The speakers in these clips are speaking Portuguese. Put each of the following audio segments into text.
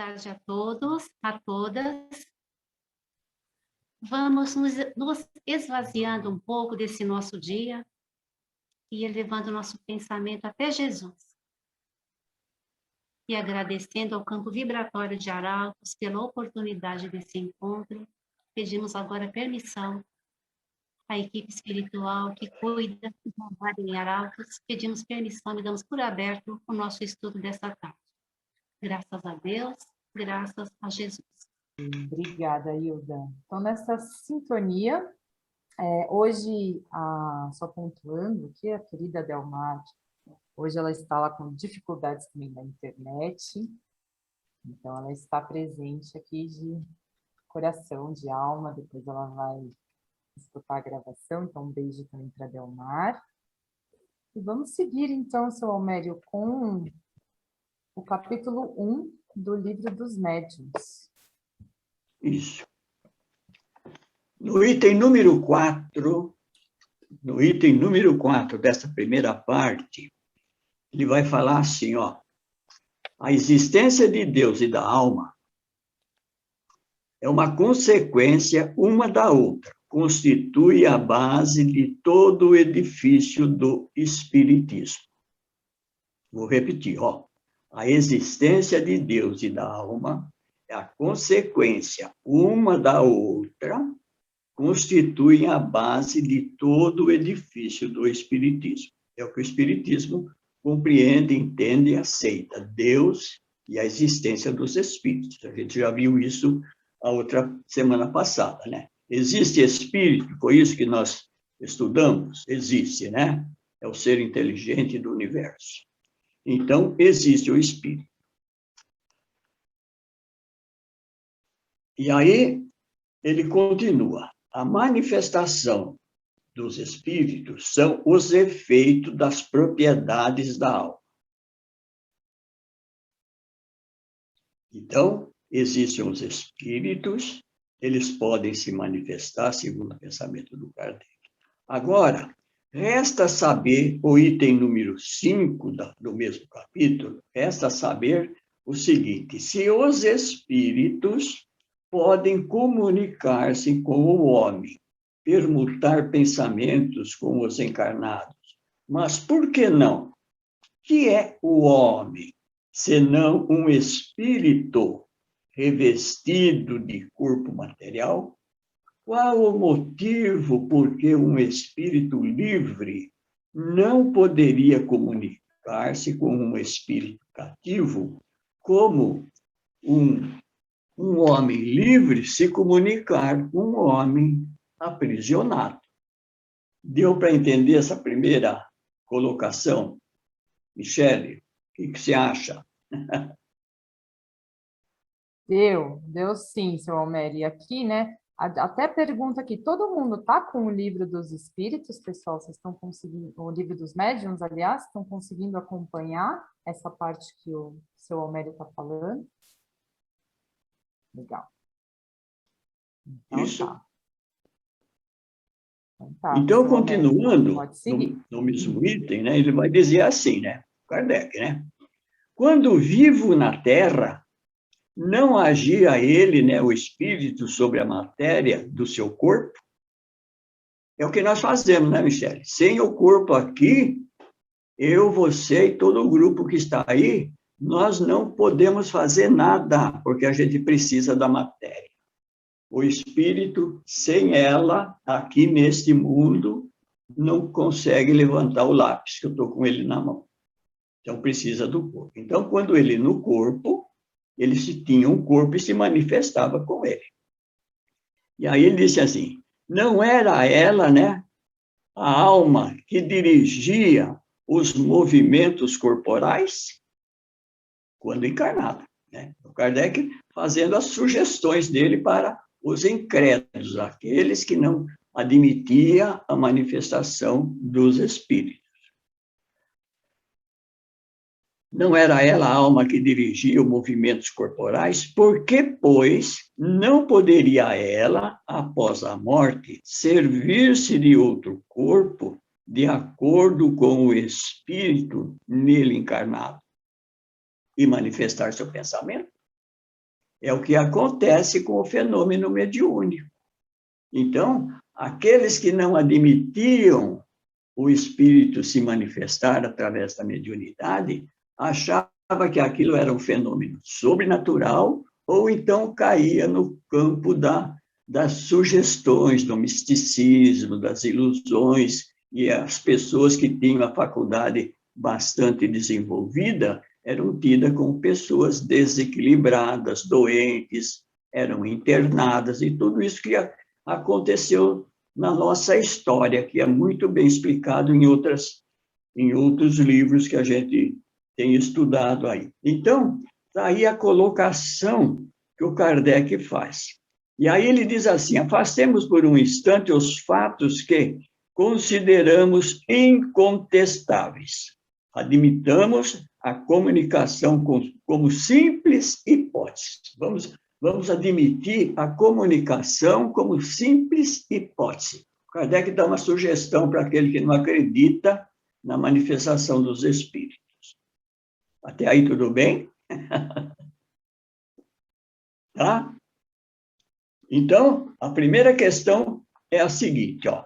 tarde a todos, a todas. Vamos nos esvaziando um pouco desse nosso dia e elevando nosso pensamento até Jesus. E agradecendo ao campo vibratório de Arautos pela oportunidade desse encontro, pedimos agora permissão à equipe espiritual que cuida do trabalho em Arautos, pedimos permissão e damos por aberto o nosso estudo desta tarde. Graças a Deus, graças a Jesus. Obrigada, Hilda. Então, nessa sintonia, hoje, só pontuando aqui, a querida Delmar, hoje ela está lá com dificuldades também na internet, então ela está presente aqui de coração, de alma, depois ela vai escutar a gravação, então um beijo também para a Delmar. E vamos seguir, então, seu Almério, com o capítulo 1 do Livro dos Médiuns. Isso. No item número 4, dessa primeira parte, ele vai falar assim, ó, a existência de Deus e da alma é uma consequência uma da outra, constitui a base de todo o edifício do Espiritismo. Vou repetir, ó, a existência de Deus e da alma é a consequência uma da outra, constituem a base de todo o edifício do Espiritismo. É o que o Espiritismo compreende, entende e aceita. Deus e a existência dos Espíritos. A gente já viu isso a outra semana passada, né? Existe Espírito, foi isso que nós estudamos? Existe, né? É o ser inteligente do universo. Então, existe o Espírito. E aí, ele continua. A manifestação dos espíritos são os efeitos das propriedades da alma. Então, existem os espíritos, eles podem se manifestar, segundo o pensamento do Kardec. Agora, resta saber, o item número 5 do mesmo capítulo, resta saber o seguinte: se os espíritos podem comunicar-se com o homem, permutar pensamentos com os encarnados. Mas por que não? O que é o homem, senão um espírito revestido de corpo material? Qual o motivo por que um espírito livre não poderia comunicar-se com um espírito cativo, como um homem livre se comunicar com um homem aprisionado? Deu para entender essa primeira colocação? Michele, o que você acha? Deu sim, seu Almério. E aqui, né, até pergunta aqui, todo mundo está com o Livro dos Espíritos, pessoal? Vocês estão conseguindo, o Livro dos Médiuns, aliás, estão conseguindo acompanhar essa parte que o seu Almério está falando? Legal. Então, isso. tá. Tá, então continuando no mesmo item, né, ele vai dizer assim, né, Kardec, né? Quando vivo na Terra, não agia ele, né, o espírito sobre a matéria do seu corpo? É o que nós fazemos, né, Michele? Sem o corpo aqui, eu, você e todo o grupo que está aí, nós não podemos fazer nada, porque a gente precisa da matéria. O espírito, sem ela, aqui neste mundo, não consegue levantar o lápis, que eu estou com ele na mão. Então, precisa do corpo. Então, quando ele no corpo, ele se tinha um corpo e se manifestava com ele. E aí ele disse assim, não era ela, né, a alma que dirigia os movimentos corporais? Quando encarnado, né? O Kardec fazendo as sugestões dele para os incrédulos, aqueles que não admitiam a manifestação dos espíritos. Não era ela a alma que dirigia os movimentos corporais? Por que, pois, não poderia ela, após a morte, servir-se de outro corpo de acordo com o espírito nele encarnado e manifestar seu pensamento? É o que acontece com o fenômeno mediúnico. Então, aqueles que não admitiam o espírito se manifestar através da mediunidade, achavam que aquilo era um fenômeno sobrenatural, ou então caía no campo das sugestões, do misticismo, das ilusões, e as pessoas que tinham a faculdade bastante desenvolvida eram tidas como pessoas desequilibradas, doentes, eram internadas, e tudo isso que aconteceu na nossa história, que é muito bem explicado em outros livros que a gente tem estudado aí. Então, está aí a colocação que o Kardec faz. E aí ele diz assim: afastemos por um instante os fatos que consideramos incontestáveis. Admitamos a comunicação como simples hipótese. Vamos admitir a comunicação como simples hipótese. Kardec dá uma sugestão para aquele que não acredita na manifestação dos espíritos. Até aí tudo bem? Tá? Então, a primeira questão é a seguinte, ó.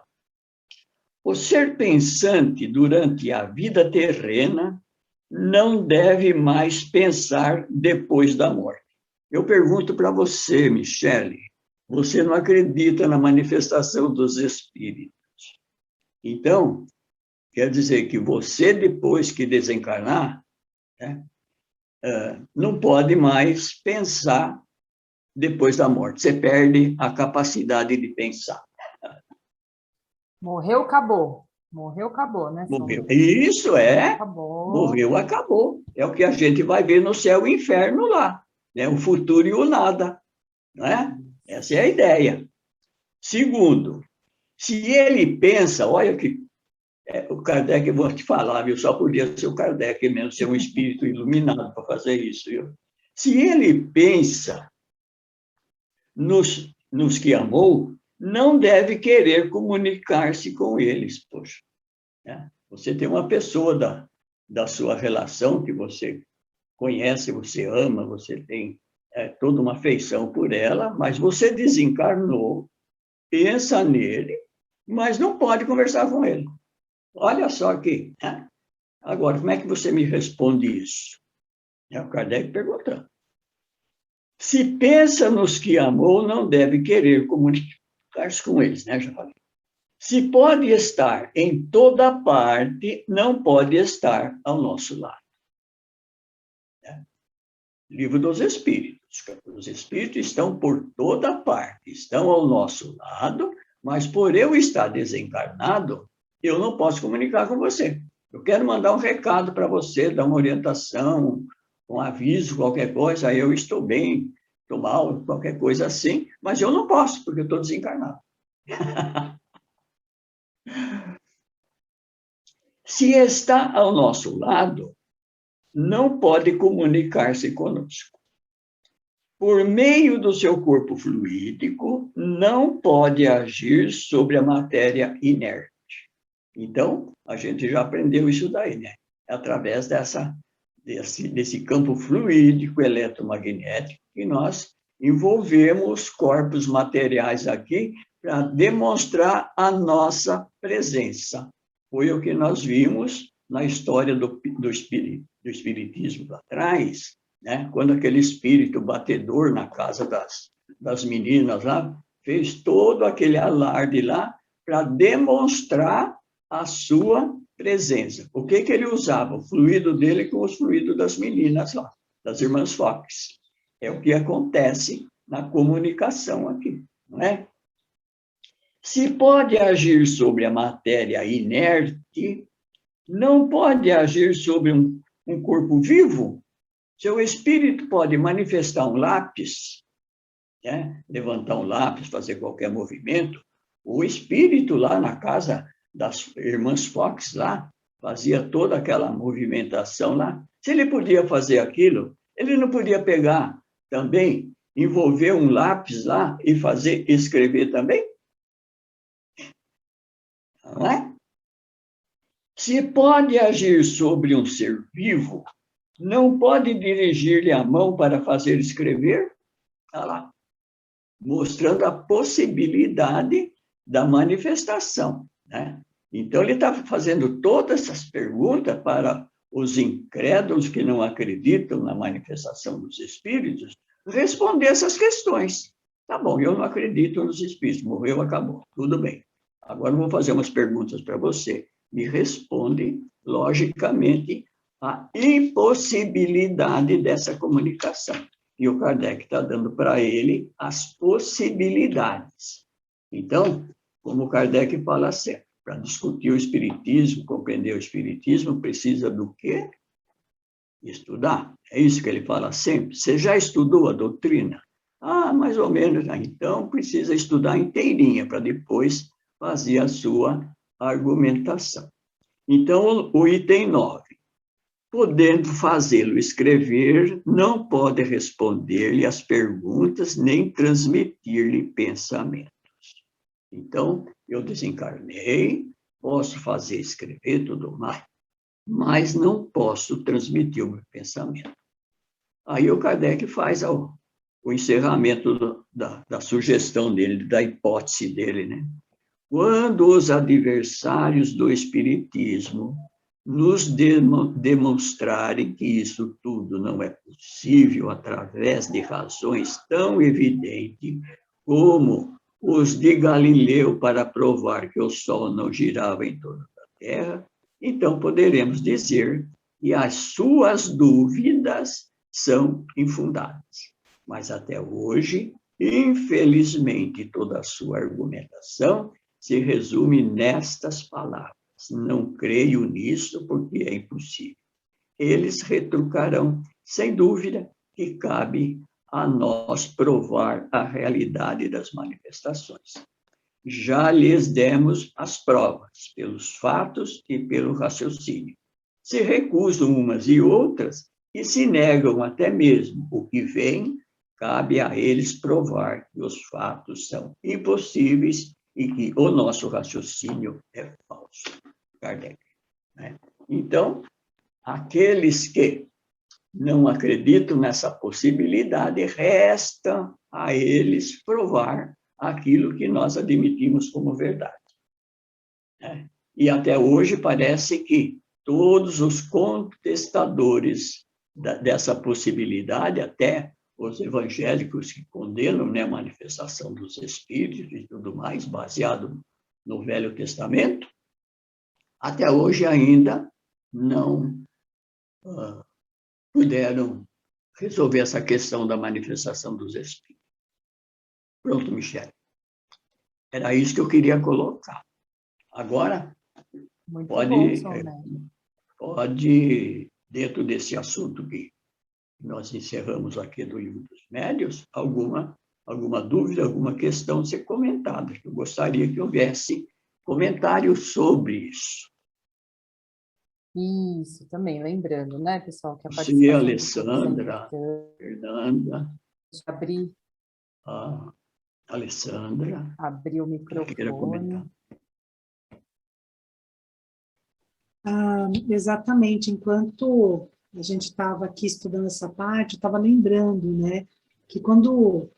O ser pensante durante a vida terrena não deve mais pensar depois da morte. Eu pergunto para você, Michele, você não acredita na manifestação dos espíritos. Então, quer dizer que você, depois que desencarnar, né, não pode mais pensar depois da morte. Você perde a capacidade de pensar. Morreu, acabou. Morreu, acabou, né? Morreu. Isso é. Acabou. Morreu, acabou. É o que a gente vai ver no céu e inferno lá. Né? O futuro e o nada. Não é? Essa é a ideia. Segundo, se ele pensa, olha que o Kardec, eu vou te falar, viu? Só podia ser o Kardec mesmo, ser um espírito iluminado para fazer isso. Viu? Se ele pensa nos que amou, não deve querer comunicar-se com eles, poxa. Né? Você tem uma pessoa da sua relação que você conhece, você ama, você tem toda uma afeição por ela, mas você desencarnou, pensa nele, mas não pode conversar com ele. Olha só aqui. Né? Agora, como é que você me responde isso? É o Kardec perguntando. Se pensa nos que amou, não deve querer comunicar-se com eles, né? Já falei. Se pode estar em toda parte, não pode estar ao nosso lado. Livro dos Espíritos. Os Espíritos estão por toda parte, estão ao nosso lado, mas por eu estar desencarnado, eu não posso comunicar com você. Eu quero mandar um recado para você, dar uma orientação, um aviso, qualquer coisa, aí eu estou bem, estou mal, qualquer coisa assim, mas eu não posso, porque eu estou desencarnado. Se está ao nosso lado, não pode comunicar-se conosco. Por meio do seu corpo fluídico, não pode agir sobre a matéria inerte. Então, a gente já aprendeu isso daí, né? Através desse campo fluídico eletromagnético que nós envolvemos corpos materiais aqui para demonstrar a nossa presença. Foi o que nós vimos na história do espiritismo lá atrás, né? Quando aquele espírito batedor na casa das meninas lá fez todo aquele alarde lá para demonstrar a sua presença. O que ele usava? O fluido dele com os fluidos das meninas lá, das irmãs Fox. É o que acontece na comunicação aqui, não é? Se pode agir sobre a matéria inerte, não pode agir sobre um corpo vivo? Seu espírito pode manifestar um lápis, né? Levantar um lápis, fazer qualquer movimento. O espírito lá na casa das irmãs Fox lá, fazia toda aquela movimentação lá. Se ele podia fazer aquilo, ele não podia pegar também, envolver um lápis lá e escrever também? Não é? Se pode agir sobre um ser vivo, não pode dirigir-lhe a mão para fazer escrever? Olha lá, mostrando a possibilidade da manifestação, né? Então, ele está fazendo todas essas perguntas para os incrédulos que não acreditam na manifestação dos espíritos, responder essas questões. Tá bom, eu não acredito nos espíritos, morreu, acabou, tudo bem. Agora eu vou fazer umas perguntas para você. Me responde, logicamente, a impossibilidade dessa comunicação. E o Kardec está dando para ele as possibilidades. Então, como o Kardec fala sempre, para discutir o espiritismo, compreender o espiritismo, precisa do quê? Estudar. É isso que ele fala sempre. Você já estudou a doutrina? Ah, mais ou menos. Então, precisa estudar inteirinha para depois fazer a sua argumentação. Então, o item 9. Podendo fazê-lo escrever, não pode responder-lhe as perguntas, nem transmitir-lhe pensamentos. Então, eu desencarnei, posso fazer escrever tudo mais, mas não posso transmitir o meu pensamento. Aí o Kardec faz o encerramento da sugestão dele, da hipótese dele, né? Quando os adversários do Espiritismo nos demonstrarem que isso tudo não é possível através de razões tão evidentes como os de Galileu para provar que o Sol não girava em torno da Terra, então poderemos dizer que as suas dúvidas são infundadas. Mas até hoje, infelizmente, toda a sua argumentação se resume nestas palavras: não creio nisso porque é impossível. Eles retrucarão, sem dúvida, que cabe a nós provar a realidade das manifestações. Já lhes demos as provas, pelos fatos e pelo raciocínio. Se recusam umas e outras e se negam até mesmo o que vem, cabe a eles provar que os fatos são impossíveis e que o nosso raciocínio é falso. Kardec, né? Então, aqueles que não acreditam nessa possibilidade, resta a eles provar aquilo que nós admitimos como verdade. Né? E até hoje parece que todos os contestadores dessa possibilidade, até os evangélicos que condenam, né, a manifestação dos espíritos e tudo mais, baseado no Velho Testamento, até hoje ainda não puderam resolver essa questão da manifestação dos espíritos. Pronto, Michele. Era isso que eu queria colocar. Agora, Muito pode, dentro desse assunto que nós encerramos aqui do Livro dos Médiuns, alguma dúvida, alguma questão ser comentada. Eu gostaria que houvesse comentários sobre isso. Isso, também, lembrando, né, pessoal, que a Sim, participação... Alessandra, Fernanda... Abrir. Alessandra... Abrir o microfone. Exatamente, enquanto a gente estava aqui estudando essa parte, eu estava lembrando, né, que quando...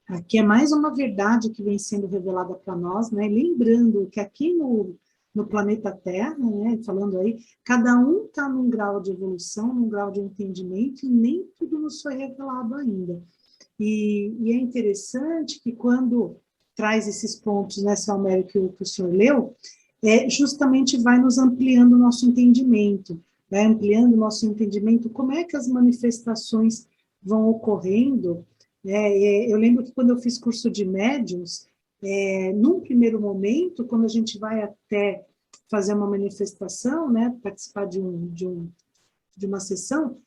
Aqui é mais uma verdade que vem sendo revelada para nós, né, lembrando que aqui no planeta Terra, né, falando aí, cada um está num grau de evolução, num grau de entendimento, e nem tudo nos foi revelado ainda. E é interessante que quando traz esses pontos, né, Salmério, que o senhor leu, justamente vai nos ampliando o nosso entendimento, vai ampliando o nosso entendimento, como é que as manifestações vão ocorrendo. Eu lembro que quando eu fiz curso de médiuns, num primeiro momento, quando a gente vai até fazer uma manifestação, né, participar de uma sessão,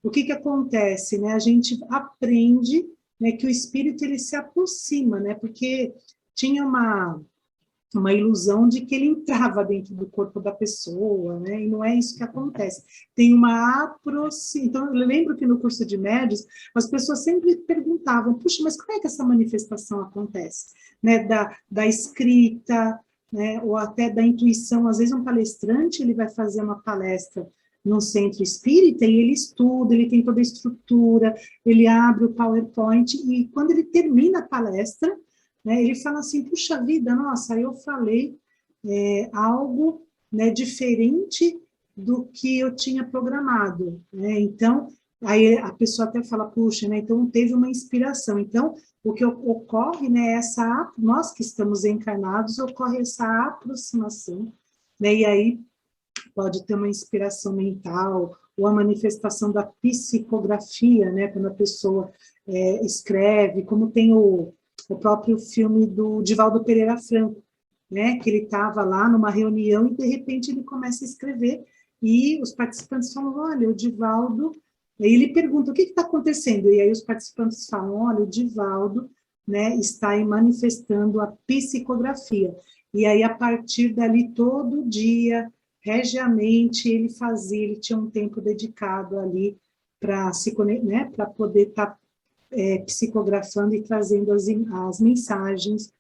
o que acontece? Né? A gente aprende, né, que o espírito ele se aproxima, né, porque tinha uma ilusão de que ele entrava dentro do corpo da pessoa, né? E não é isso que acontece. Tem uma aproximação. Então, eu lembro que no curso de médiuns, as pessoas sempre perguntavam, puxa, mas como é que essa manifestação acontece? Né? Da escrita, né? Ou até da intuição. Às vezes um palestrante ele vai fazer uma palestra num centro espírita e ele estuda, ele tem toda a estrutura, ele abre o PowerPoint e quando ele termina a palestra, né, ele fala assim, puxa vida, nossa, eu falei algo, né, diferente do que eu tinha programado, né? Então, aí a pessoa até fala, puxa, né, então teve uma inspiração. Então, o que ocorre, né, nós que estamos encarnados, ocorre essa aproximação, né, e aí pode ter uma inspiração mental, ou a manifestação da psicografia, né, quando a pessoa escreve, como tem o próprio filme do Divaldo Pereira Franco, né, que ele estava lá numa reunião e de repente ele começa a escrever e os participantes falam, olha, o Divaldo, aí ele pergunta, o que está acontecendo? E aí os participantes falam, olha, o Divaldo, né, está aí manifestando a psicografia. E aí, a partir dali, todo dia, regiamente, ele tinha um tempo dedicado ali para né, para poder estar psicografando e trazendo as mensagens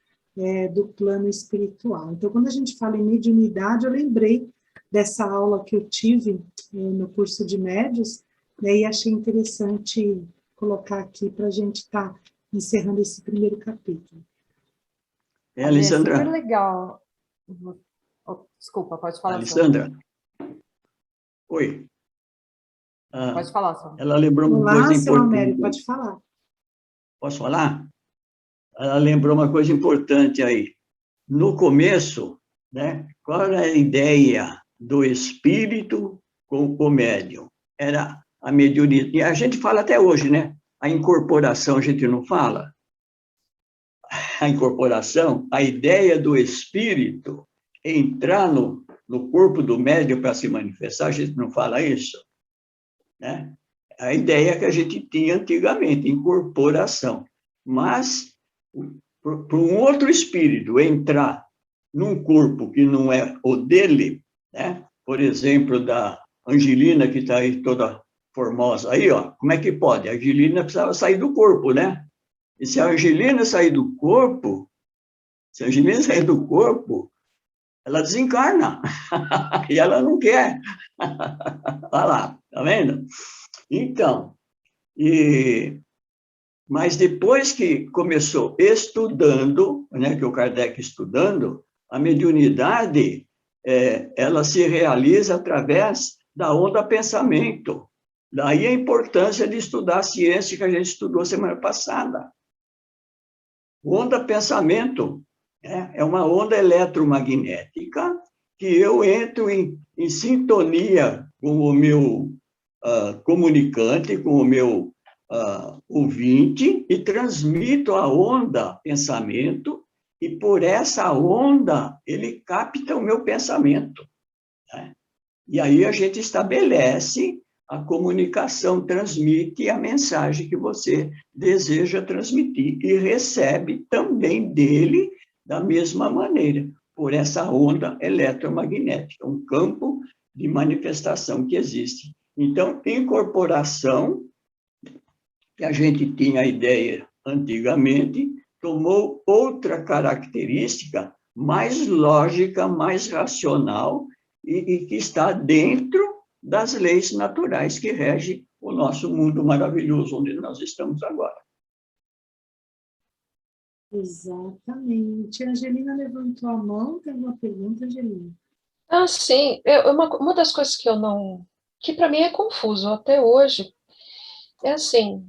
do plano espiritual. Então, quando a gente fala em mediunidade, eu lembrei dessa aula que eu tive no curso de médios, né, e achei interessante colocar aqui para a gente estar encerrando esse primeiro capítulo. É super Alessandra. legal. Oh, desculpa, pode falar. Alessandra. Oi. Pode falar, Sônia. Ela lembrou uma Olá, coisa seu importante. Almério, pode falar. Posso falar? Ela lembrou uma coisa importante aí. No começo, né, qual era a ideia do espírito com o médium? Era a mediunidade. E a gente fala até hoje, né? A incorporação, a gente não fala? A incorporação, a ideia do espírito entrar no corpo do médium para se manifestar, a gente não fala isso, né? A ideia que a gente tinha antigamente, incorporação. Mas, para um outro espírito entrar num corpo que não é o dele, né? Por exemplo, da Angelina, que está aí toda formosa, aí, ó, como é que pode? A Angelina precisava sair do corpo, né? E se a Angelina sair do corpo, ela desencarna. E ela não quer. Olha lá, tá vendo? Então, mas depois que começou estudando, né, que o Kardec estudando, a mediunidade, ela se realiza através da onda pensamento. Daí a importância de estudar a ciência que a gente estudou semana passada. Onda pensamento é uma onda eletromagnética que eu entro em sintonia com o meu comunicante, com o meu ouvinte, e transmito a onda pensamento, e por essa onda ele capta o meu pensamento, né? E aí a gente estabelece a comunicação, transmite a mensagem que você deseja transmitir e recebe também dele da mesma maneira, por essa onda eletromagnética, um campo de manifestação que existe. Então, incorporação, que a gente tinha a ideia antigamente, tomou outra característica mais lógica, mais racional e que está dentro das leis naturais que regem o nosso mundo maravilhoso onde nós estamos agora. Exatamente. A Angelina levantou a mão, tem uma pergunta, Angelina? Ah, sim. Uma das coisas que eu não... que para mim é confuso até hoje, é assim,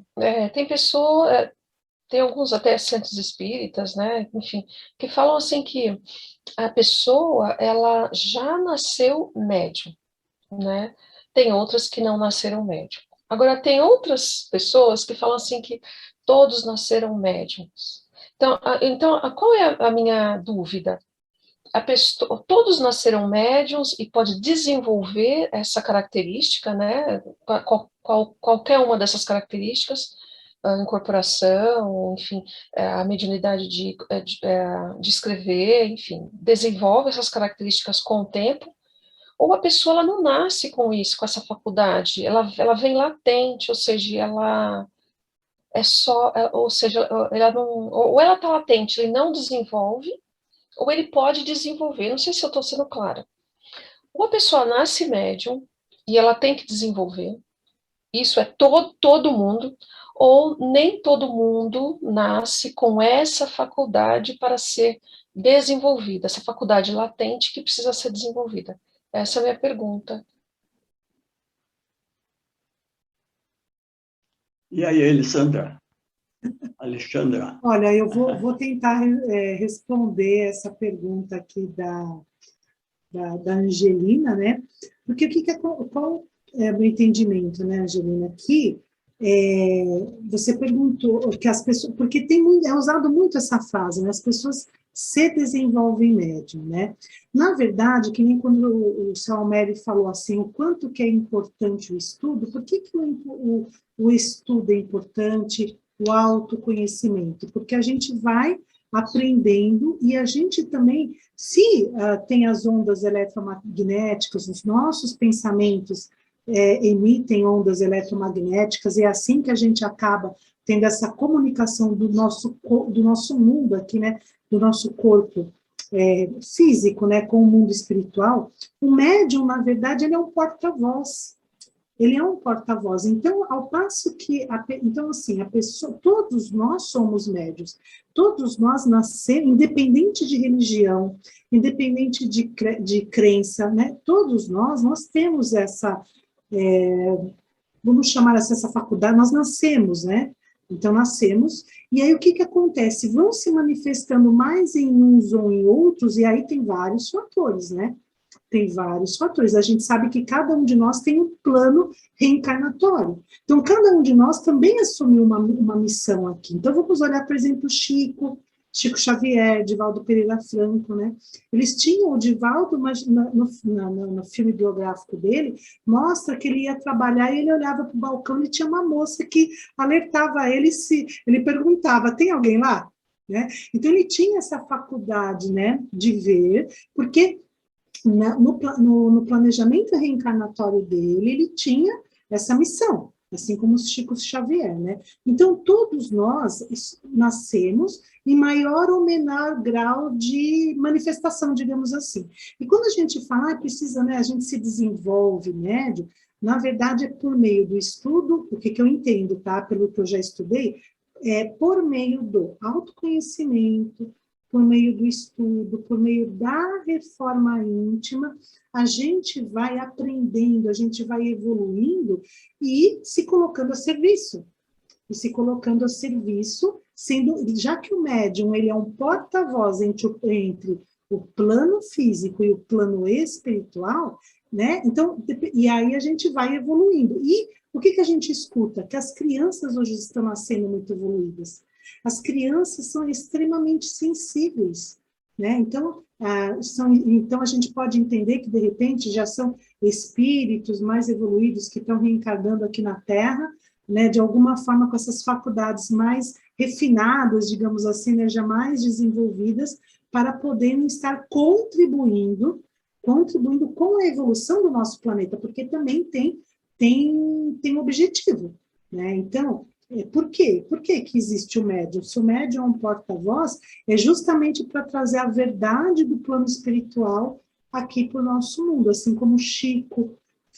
tem alguns até centros espíritas, né, enfim, que falam assim que a pessoa, ela já nasceu médium, né? Tem outras que não nasceram médium. Agora, tem outras pessoas que falam assim que todos nasceram médiums. Então, qual é a minha dúvida? Todos nasceram médiums e pode desenvolver essa característica, né? Qualquer uma dessas características, a incorporação, enfim, a mediunidade de escrever, enfim, desenvolve essas características com o tempo, ou a pessoa ela não nasce com isso, com essa faculdade, ela vem latente, ou seja, ela é só, ou seja, ela não, ou ela está latente, ele não desenvolve, ou ele pode desenvolver, não sei se eu estou sendo clara. Ou a pessoa nasce médium, e ela tem que desenvolver. Isso é todo mundo, ou nem todo mundo nasce com essa faculdade para ser desenvolvida, essa faculdade latente que precisa ser desenvolvida? Essa é a minha pergunta. E aí, Alexandra? Olha, eu vou tentar responder essa pergunta aqui da Angelina, né? Porque qual é o meu entendimento, né, Angelina? Que você perguntou que as pessoas, porque é usado muito essa frase, né? As pessoas se desenvolvem médium, né? Na verdade, que nem quando o seu Almério falou assim, o quanto que é importante o estudo, por que o estudo é importante, o autoconhecimento? Porque a gente vai aprendendo e a gente também, se tem as ondas eletromagnéticas, os nossos pensamentos emitem ondas eletromagnéticas, e é assim que a gente acaba tendo essa comunicação do nosso mundo aqui, né, do nosso corpo físico, né, com o mundo espiritual. O médium, na verdade, ele é um porta-voz. Ele é um porta-voz. Então, ao passo que, então, assim, a pessoa, todos nós somos médios, todos nós nascemos, independente de religião, independente de crença, né, todos nós temos essa, vamos chamar assim, essa faculdade, nós nascemos, né? Então, nascemos, e aí o que acontece? Vão se manifestando mais em uns ou em outros, e aí tem vários fatores, né? Tem vários fatores. A gente sabe que cada um de nós tem um plano reencarnatório. Então, cada um de nós também assumiu uma missão aqui. Então, vamos olhar, por exemplo, Chico Xavier, Divaldo Pereira Franco, né? Eles tinham o Divaldo, mas no filme biográfico dele, mostra que ele ia trabalhar e ele olhava para o balcão e tinha uma moça que alertava ele, ele perguntava, tem alguém lá? Né? Então, ele tinha essa faculdade, né, de ver, porque no planejamento reencarnatório dele, ele tinha essa missão, assim como o Chico Xavier, né? Então, todos nós nascemos em maior ou menor grau de manifestação, digamos assim. E quando a gente fala, precisa, né, a gente se desenvolve médio, na verdade é por meio do estudo, o que eu entendo, tá? Pelo que eu já estudei, por meio do autoconhecimento, por meio do estudo, por meio da reforma íntima, a gente vai aprendendo, a gente vai evoluindo e se colocando a serviço. E se colocando a serviço, já que o médium ele é um porta-voz entre o plano físico e o plano espiritual, né? Então, e aí a gente vai evoluindo. E o que a gente escuta? Que as crianças hoje estão nascendo muito evoluídas. As crianças são extremamente sensíveis, né? Então, então a gente pode entender que, de repente, já são espíritos mais evoluídos que estão reencarnando aqui na Terra, né? De alguma forma com essas faculdades mais refinadas, digamos assim, né? Já mais desenvolvidas, para poderem estar contribuindo com a evolução do nosso planeta, porque também tem um objetivo, né? Então, por quê? Por que existe o médium? Se o médium é um porta-voz, é justamente para trazer a verdade do plano espiritual aqui para o nosso mundo, assim como Chico,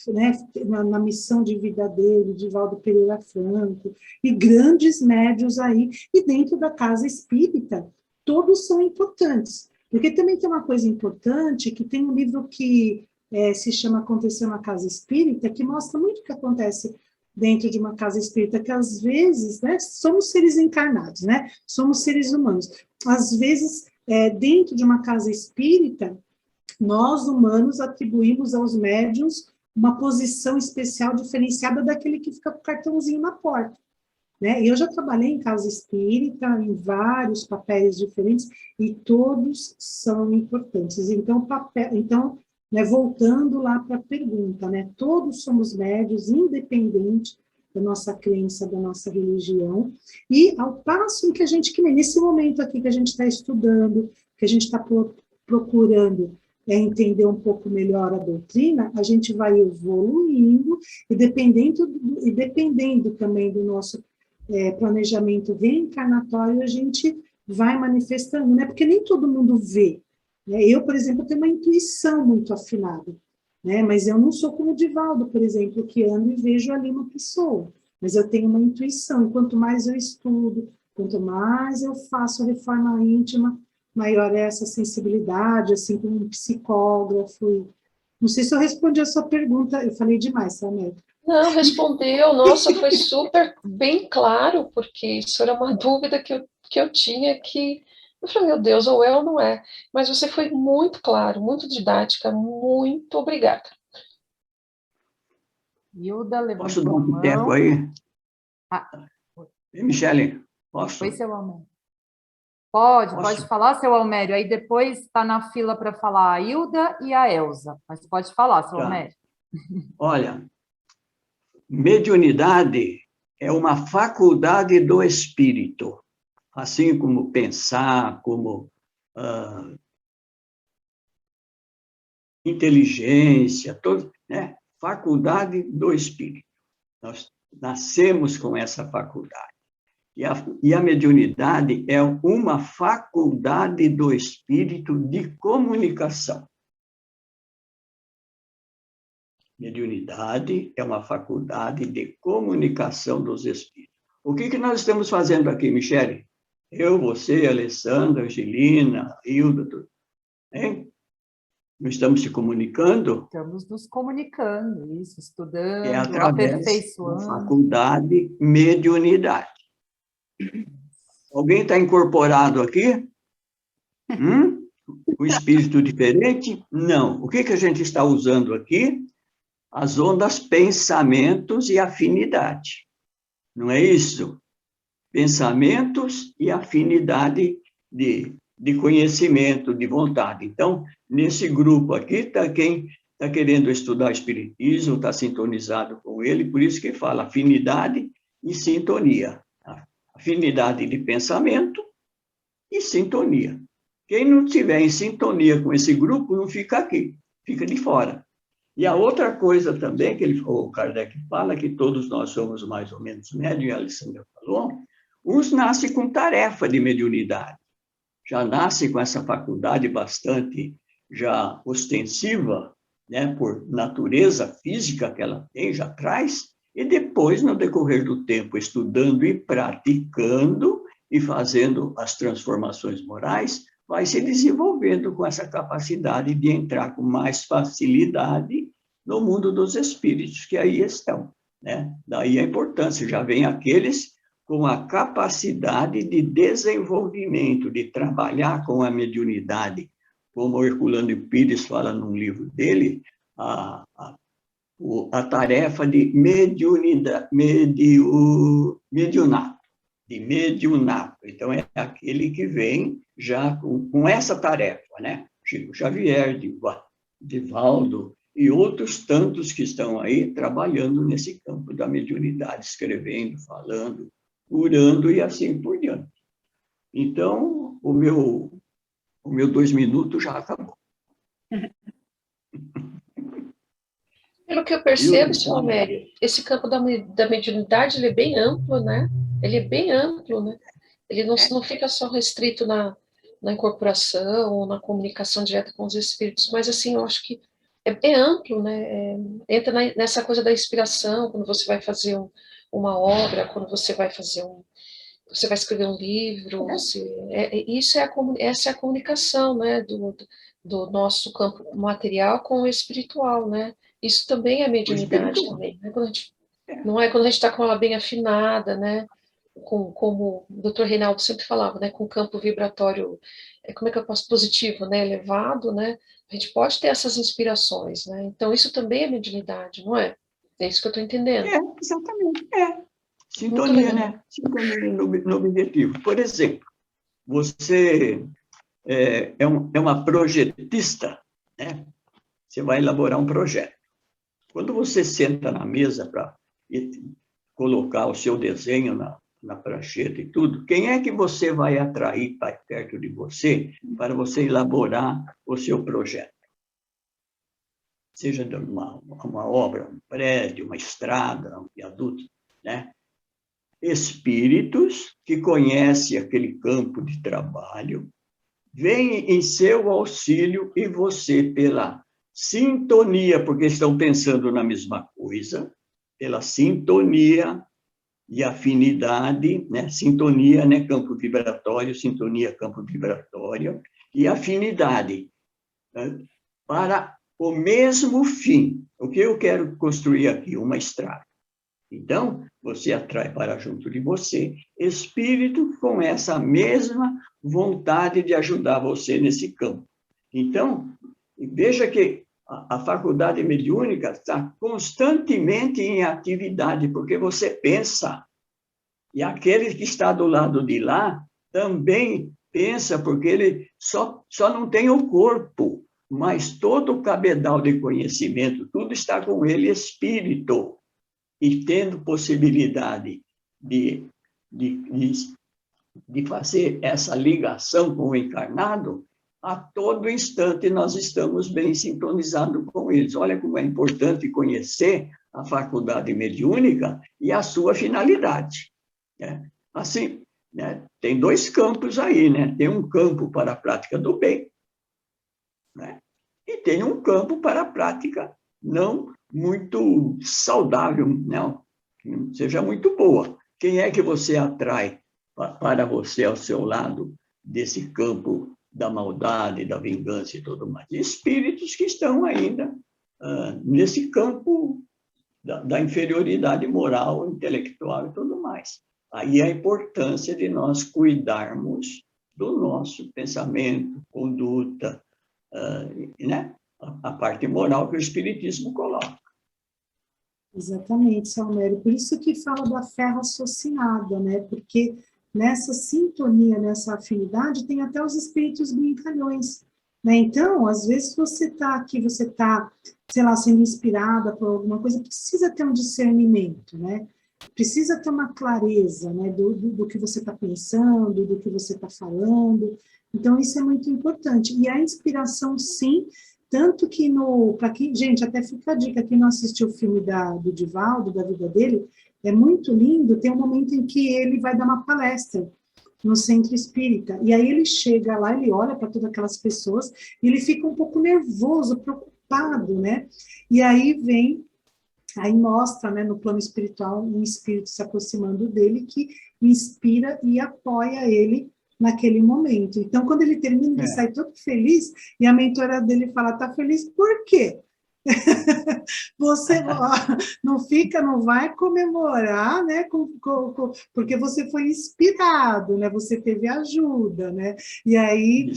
né, na missão de vida dele, Divaldo Pereira Franco, e grandes médios aí, e dentro da casa espírita, todos são importantes. Porque também tem uma coisa importante, que tem um livro que se chama Aconteceu na Casa Espírita, que mostra muito o que acontece dentro de uma casa espírita, que às vezes, né, somos seres encarnados, né, somos seres humanos. Às vezes, dentro de uma casa espírita, nós, humanos, atribuímos aos médiuns uma posição especial diferenciada daquele que fica com o cartãozinho na porta. Né? Eu já trabalhei em casa espírita, em vários papéis diferentes, e todos são importantes. Então, né, voltando lá para a pergunta, né, todos somos médios, independente da nossa crença, da nossa religião, e ao passo que nesse momento aqui que a gente está estudando, que a gente está procurando entender um pouco melhor a doutrina, a gente vai evoluindo, e dependendo também do nosso planejamento reencarnatório, a gente vai manifestando, né? Porque nem todo mundo vê. Né? Eu, por exemplo, tenho uma intuição muito afinada. né? Mas eu não sou como o Divaldo, por exemplo, que ando e vejo ali uma pessoa, mas eu tenho uma intuição, e quanto mais eu estudo, quanto mais eu faço reforma íntima, maior é essa sensibilidade, assim como um psicógrafo. Não sei se eu respondi a sua pergunta, eu falei demais, Samir. Não, respondeu, nossa, foi super bem claro, porque isso era uma dúvida que eu tinha que... Eu falei, meu Deus, ou é ou não é. Mas você foi muito claro, muito didática, muito obrigada. Hilda Posso levantou dar a um piteco mão. aí? Ah, Michele, posso? foi seu Almério. Pode Posso? falar, seu Almério. Aí depois está na fila para falar a Hilda e a Elza. Mas pode falar, seu Tá. Almério. Olha, mediunidade é uma faculdade do espírito, assim como pensar, como inteligência, todo, né? Faculdade do espírito. Nós nascemos com essa faculdade. E a mediunidade é uma faculdade do espírito de comunicação. Mediunidade é uma faculdade de comunicação dos espíritos. O que nós estamos fazendo aqui, Michele? Eu, você, Alessandra, Angelina, Hilda, tudo. Hein? Não estamos se comunicando? Estamos nos comunicando, isso, estudando, É através da aperfeiçoando. faculdade mediunidade. Alguém está incorporado aqui? O espírito diferente? Não. O que a gente está usando aqui? As ondas pensamentos e afinidade. Não é isso? Pensamentos e afinidade de conhecimento, de vontade. Então, nesse grupo aqui está quem está querendo estudar espiritismo, está sintonizado com ele, por isso que fala afinidade e sintonia. Afinidade de pensamento e sintonia. Quem não estiver em sintonia com esse grupo não fica aqui, fica de fora. E a outra coisa também que o Kardec fala, que todos nós somos mais ou menos médios, e a Alessandra falou, uns nascem com tarefa de mediunidade, já nascem com essa faculdade bastante já ostensiva, né, por natureza física que ela tem, já traz, e depois, no decorrer do tempo, estudando e praticando e fazendo as transformações morais, vai se desenvolvendo com essa capacidade de entrar com mais facilidade no mundo dos espíritos, que aí estão, né? Daí a importância, já vem aqueles com a capacidade de desenvolvimento, de trabalhar com a mediunidade, como o Herculano Pires fala num livro dele, a tarefa de mediunato. Então, é aquele que vem já com essa tarefa, né? Chico Xavier, Divaldo e outros tantos que estão aí trabalhando nesse campo da mediunidade, escrevendo, falando, curando e assim por diante. Então, o meu 2 minutos já acabou. Pelo que eu percebo, senhor Almério, esse campo da mediunidade ele é bem amplo, né? Ele é bem amplo, né? Ele não fica só restrito na incorporação ou na comunicação direta com os espíritos, mas assim, eu acho que é amplo, né? Entra nessa coisa da inspiração, quando você vai fazer uma obra, quando você vai fazer você vai escrever um livro, essa é a comunicação, né, do nosso campo material com o espiritual, né? Isso também é mediunidade também, né? Não é quando a gente está com ela bem afinada, né? Como o Dr. Reinaldo sempre falava, né? Com o campo vibratório, como é que eu posso, positivo, né? Elevado, né? A gente pode ter essas inspirações, né? Então isso também é mediunidade, não é? É isso que eu estou entendendo. Exatamente. Sintonia, né? Sintonia no objetivo. Por exemplo, você é uma projetista, né? Você vai elaborar um projeto. Quando você senta na mesa para colocar o seu desenho na prancheta e tudo, quem é que você vai atrair para perto de você para você elaborar o seu projeto? Seja de uma obra, um prédio, uma estrada, um viaduto, né? Espíritos que conhecem aquele campo de trabalho, vêm em seu auxílio e você, pela sintonia, porque estão pensando na mesma coisa, pela sintonia e afinidade, né? Sintonia, né? Campo vibratório, sintonia, campo vibratório, e afinidade, né? Para o mesmo fim. O que eu quero construir aqui? Uma estrada. Então, você atrai para junto de você espírito com essa mesma vontade de ajudar você nesse campo. Então, veja que a faculdade mediúnica está constantemente em atividade, porque você pensa. E aquele que está do lado de lá também pensa, porque ele só não tem o corpo, mas todo o cabedal de conhecimento, tudo está com ele, espírito. E tendo possibilidade de fazer essa ligação com o encarnado, a todo instante nós estamos bem sintonizados com eles. Olha como é importante conhecer a faculdade mediúnica e a sua finalidade. Né? Assim, né? Tem dois campos aí, né? Tem um campo para a prática do bem, né? E tem um campo para a prática não muito saudável, não, que não seja muito boa. Quem é que você atrai para você ao seu lado desse campo da maldade, da vingança e tudo mais? Espíritos que estão ainda nesse campo da inferioridade moral, intelectual e tudo mais. Aí a importância de nós cuidarmos do nosso pensamento, conduta, né? A parte moral que o Espiritismo coloca. Exatamente, Salmério. Por isso que fala da fé raciocinada, né? Porque nessa sintonia, nessa afinidade, tem até os espíritos brincalhões, né? Então, às vezes você está aqui, você está, sei lá, sendo inspirada por alguma coisa, precisa ter um discernimento, né? Precisa ter uma clareza, né? Do que você está pensando, do que você está falando. Então, isso é muito importante. E a inspiração, sim. Tanto que para quem, gente, até fica a dica, quem não assistiu o filme do Divaldo, da vida dele, é muito lindo, tem um momento em que ele vai dar uma palestra no centro espírita, e aí ele chega lá, ele olha para todas aquelas pessoas, e ele fica um pouco nervoso, preocupado, né? E aí mostra, né, no plano espiritual, um espírito se aproximando dele, que inspira e apoia ele naquele momento. Então, quando ele termina, ele sai todo feliz, e a mentora dele fala, tá feliz por quê? Você não vai comemorar, né, porque você foi inspirado, né, você teve ajuda, né, e aí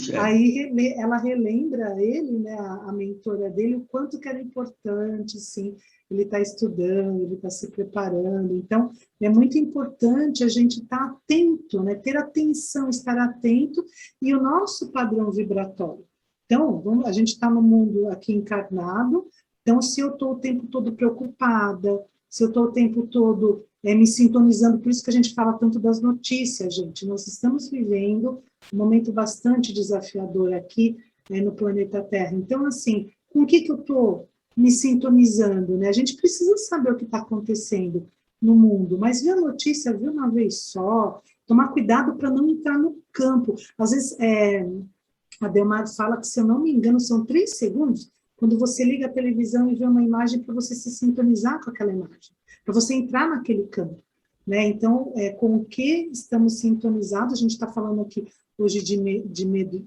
ela relembra ele, né, a mentora dele, o quanto que era importante, sim, ele está estudando, ele está se preparando, então é muito importante a gente estar atento, né, ter atenção, estar atento, e o nosso padrão vibratório. Então, a gente está no mundo aqui encarnado, então, se eu estou o tempo todo preocupada, se eu estou o tempo todo me sintonizando, por isso que a gente fala tanto das notícias, gente, nós estamos vivendo um momento bastante desafiador aqui no planeta Terra. Então, assim, com o que eu estou me sintonizando, né? A gente precisa saber o que está acontecendo no mundo, mas ver a notícia, ver uma vez só, tomar cuidado para não entrar no campo. Às vezes, a Delmar fala que, se eu não me engano, são 3 segundos, quando você liga a televisão e vê uma imagem para você se sintonizar com aquela imagem, para você entrar naquele campo, né? Então, com o que estamos sintonizados, a gente está falando aqui hoje de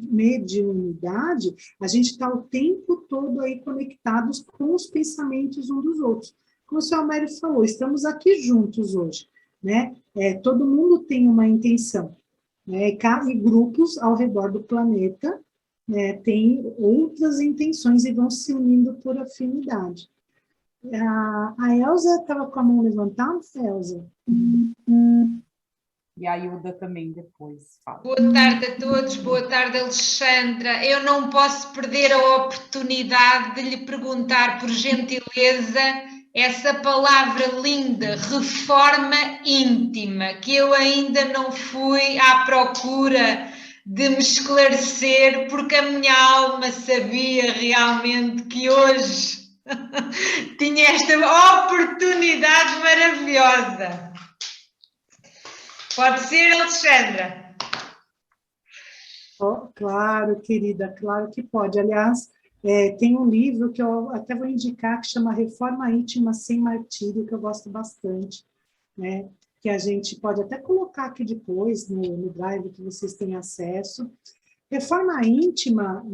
mediunidade, a gente está o tempo todo aí conectados com os pensamentos uns dos outros. Como o senhor Almério falou, estamos aqui juntos hoje, né? Todo mundo tem uma intenção, né? E grupos ao redor do planeta têm outras intenções e vão se unindo por afinidade. A Elza estava com a mão levantada, Elza? E a Hilda também depois fala. Boa tarde a todos, boa tarde, Alexandra. Eu não posso perder a oportunidade de lhe perguntar, por gentileza, essa palavra linda, reforma íntima, que eu ainda não fui à procura de me esclarecer, porque a minha alma sabia realmente que hoje tinha esta oportunidade maravilhosa. Pode ser, Alexandra? Oh, claro, querida, claro que pode. Aliás, Tem um livro que eu até vou indicar, que chama Reforma Íntima Sem Martírio, que eu gosto bastante, né? Que a gente pode até colocar aqui depois, no Drive, que vocês têm acesso. Reforma íntima,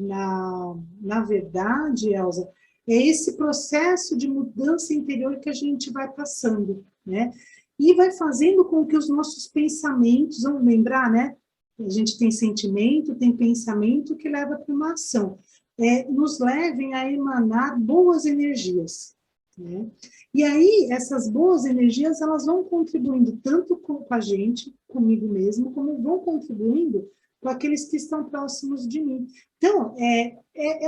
na verdade, Elza, é esse processo de mudança interior que a gente vai passando, né? E vai fazendo com que os nossos pensamentos, vamos lembrar, né? A gente tem sentimento, tem pensamento que leva para uma ação. Nos levem a emanar boas energias, né? E aí, essas boas energias, elas vão contribuindo tanto com a gente, comigo mesmo, como vão contribuindo com aqueles que estão próximos de mim. Então, é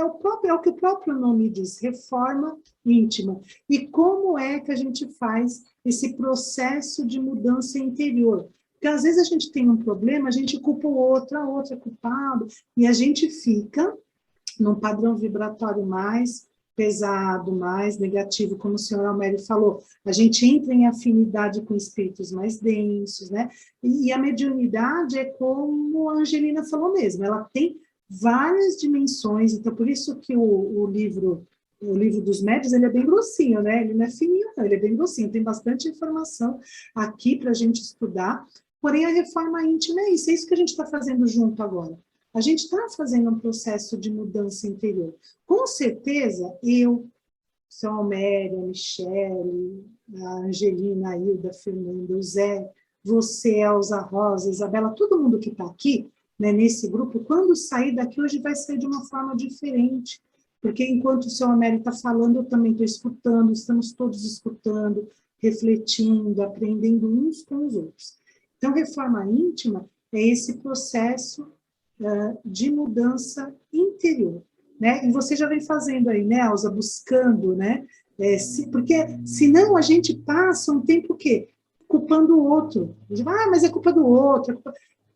o que o próprio nome diz, reforma íntima. E como é que a gente faz esse processo de mudança interior? Porque às vezes a gente tem um problema, a gente culpa o outro, a outra é culpado, e a gente fica num padrão vibratório mais pesado, mais negativo, como o senhor Almério falou, a gente entra em afinidade com espíritos mais densos, né? E a mediunidade é como a Angelina falou mesmo, ela tem várias dimensões, então por isso que o livro dos médiuns, ele é bem grossinho, né? Ele não é fininho, não, ele é bem grossinho, tem bastante informação aqui para a gente estudar, porém a reforma íntima é isso que a gente está fazendo junto agora. A gente está fazendo um processo de mudança interior. Com certeza, eu, o seu Almério, a Michele, a Angelina, a Hilda, a Fernanda, o Zé, você, Elza, Rosa, Isabela, todo mundo que está aqui, né, nesse grupo, quando sair daqui hoje vai sair de uma forma diferente. Porque enquanto o seu Almério está falando, eu também estou escutando, estamos todos escutando, refletindo, aprendendo uns com os outros. Então, reforma íntima é esse processo de mudança interior, né? E você já vem fazendo aí, né, Elza, buscando, né? Porque senão a gente passa um tempo o quê? Culpando o outro. Mas é culpa do outro.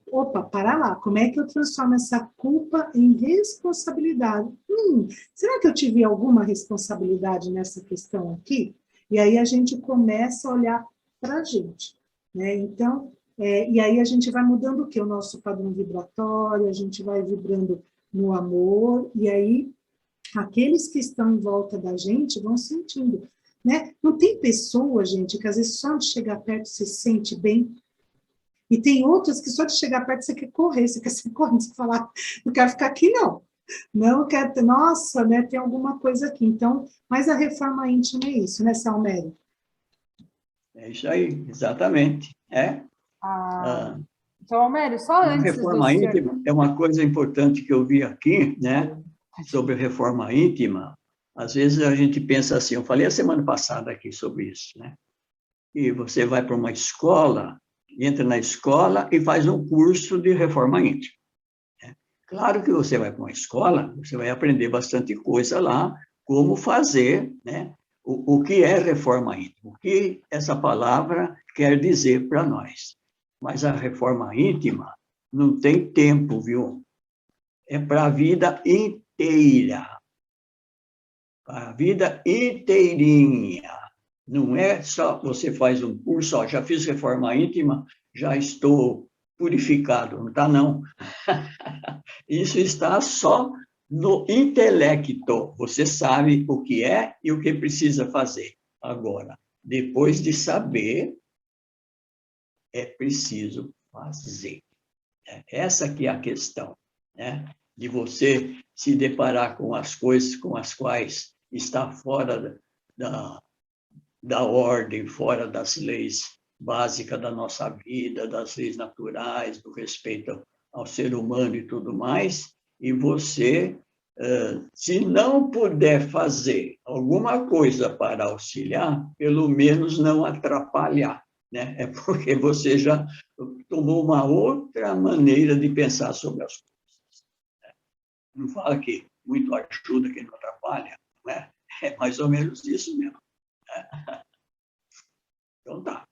Opa, para lá, como é que eu transformo essa culpa em responsabilidade? Será que eu tive alguma responsabilidade nessa questão aqui? E aí a gente começa a olhar para a gente, né? Então, e aí a gente vai mudando o quê? O nosso padrão vibratório, a gente vai vibrando no amor, e aí aqueles que estão em volta da gente vão sentindo, né? Não tem pessoa, gente, que às vezes só de chegar perto se sente bem, e tem outras que só de chegar perto você quer correr, você quer sair correndo, você falar, não quero ficar aqui não. Não quero, nossa, né, tem alguma coisa aqui. Então, mas a reforma íntima é isso, né, Salmério? É isso aí, exatamente. Então, Almério, só A antes reforma íntima é uma coisa importante que eu vi aqui, né, sobre reforma íntima. Às vezes a gente pensa assim, eu falei a semana passada aqui sobre isso, né? E você vai para uma escola, entra na escola e faz um curso de reforma íntima. Né? Claro que você vai para uma escola, você vai aprender bastante coisa lá, como fazer, né? O que é reforma íntima, o que essa palavra quer dizer para nós. Mas a reforma íntima não tem tempo, viu? É para a vida inteira. Para a vida inteirinha. Não é só você faz um curso, ó, já fiz reforma íntima, já estou purificado. Não está, não. Isso está só no intelecto. Você sabe o que é e o que precisa fazer. Agora, depois de saber, é preciso fazer. Essa que é a questão, né? De você se deparar com as coisas com as quais está fora da ordem, fora das leis básicas da nossa vida, das leis naturais, do respeito ao ser humano e tudo mais, e você, se não puder fazer alguma coisa para auxiliar, pelo menos não atrapalhar, né? É porque você já tomou uma outra maneira de pensar sobre as coisas. Não fala que muito ajuda quem não atrapalha, né? É mais ou menos isso mesmo. Então tá.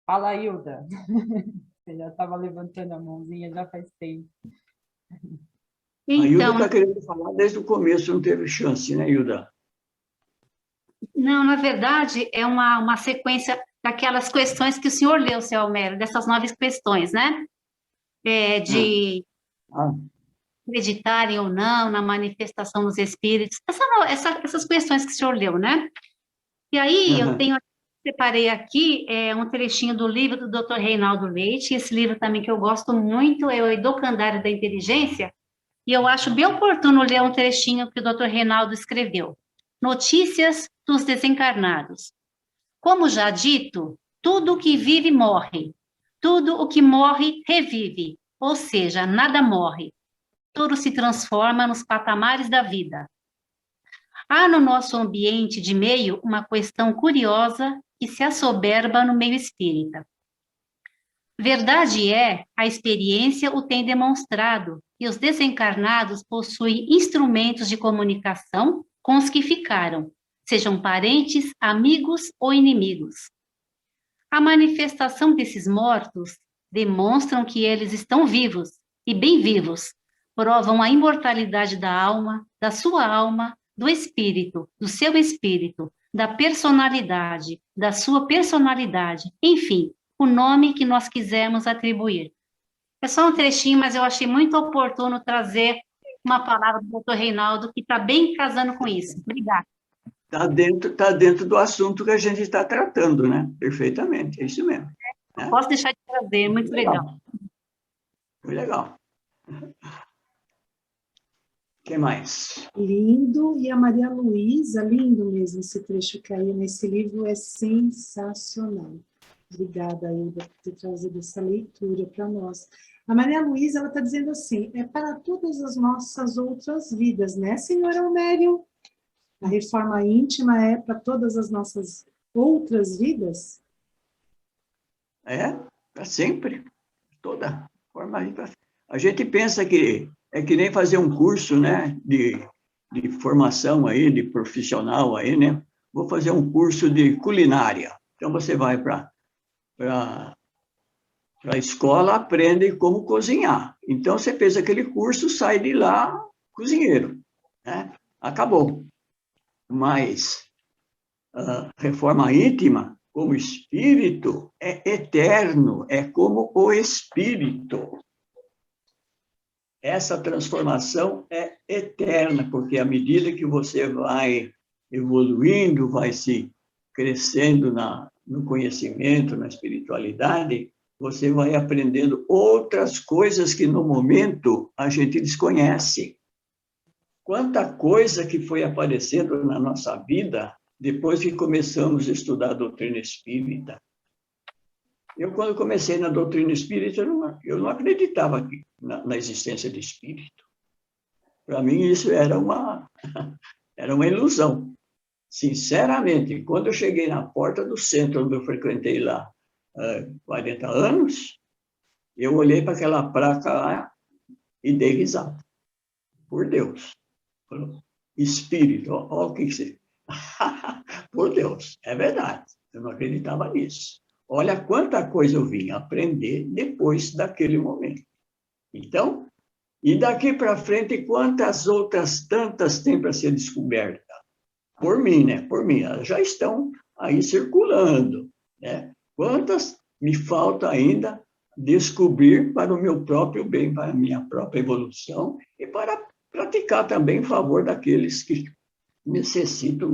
Fala, Hilda. Você já estava levantando a mãozinha já faz tempo. A Hilda Então, está querendo falar desde o começo, não teve chance, né, Hilda? não, na verdade, é uma sequência daquelas questões que o senhor leu, seu Almério, dessas 9 questões, né? acreditarem ou não na manifestação dos espíritos, essas questões que o senhor leu, né? E aí eu separei aqui um trechinho do livro do Dr. Reinaldo Leite, esse livro também que eu gosto muito é o Educandário da Inteligência, e eu acho bem oportuno ler um trechinho que o Dr. Reinaldo escreveu. Notícias dos desencarnados. Como já dito, tudo o que vive morre, tudo o que morre revive, ou seja, nada morre. Tudo se transforma nos patamares da vida. Há no nosso ambiente de meio uma questão curiosa que se assoberba no meio espírita. Verdade é, a experiência o tem demonstrado, e os desencarnados possuem instrumentos de comunicação com os que ficaram, sejam parentes, amigos ou inimigos. A manifestação desses mortos demonstram que eles estão vivos, e bem vivos, provam a imortalidade da alma, da sua alma, do espírito, do seu espírito, da personalidade, da sua personalidade, enfim, o nome que nós quisermos atribuir. É só um trechinho, mas eu achei muito oportuno trazer uma palavra do Dr. Reinaldo que está bem casando com isso. Obrigada. Está dentro do assunto que a gente está tratando, né? Perfeitamente, é isso mesmo. Né? Posso deixar de trazer, muito legal. Foi legal. O que mais? Lindo, e a Maria Luísa, lindo mesmo esse trecho que aí nesse livro, é sensacional. Obrigada, Hilda, por ter trazido essa leitura para nós. A Maria Luísa, ela está dizendo assim, é para todas as nossas outras vidas, né, senhora Almério? A reforma íntima é para todas as nossas outras vidas? É, para sempre. Toda forma. A gente pensa que é que nem fazer um curso, né, de formação aí, de profissional aí, né? Vou fazer um curso de culinária. Então, você vai para a escola, aprende como cozinhar. Então, você fez aquele curso, sai de lá cozinheiro, né? Acabou. Mas a reforma íntima, como espírito, é eterno, é como o espírito. Essa transformação é eterna, porque à medida que você vai evoluindo, vai se crescendo no conhecimento, na espiritualidade, você vai aprendendo outras coisas que no momento a gente desconhece. Quanta coisa que foi aparecendo na nossa vida depois que começamos a estudar a doutrina espírita. Eu, quando comecei na doutrina espírita, eu não acreditava na existência de espírito. Para mim, isso era uma ilusão. Sinceramente, quando eu cheguei na porta do centro, onde eu frequentei lá 40 anos, eu olhei para aquela placa lá e dei risada. Por Deus. Espírito, olha o que você... Por Deus, é verdade. Eu não acreditava nisso. Olha quanta coisa eu vim aprender depois daquele momento. Então, e daqui para frente, quantas outras tantas tem para ser descoberta? Por mim, né? Por mim. Elas já estão aí circulando, né? Quantas me falta ainda descobrir para o meu próprio bem, para a minha própria evolução e para praticar também em favor daqueles que necessitam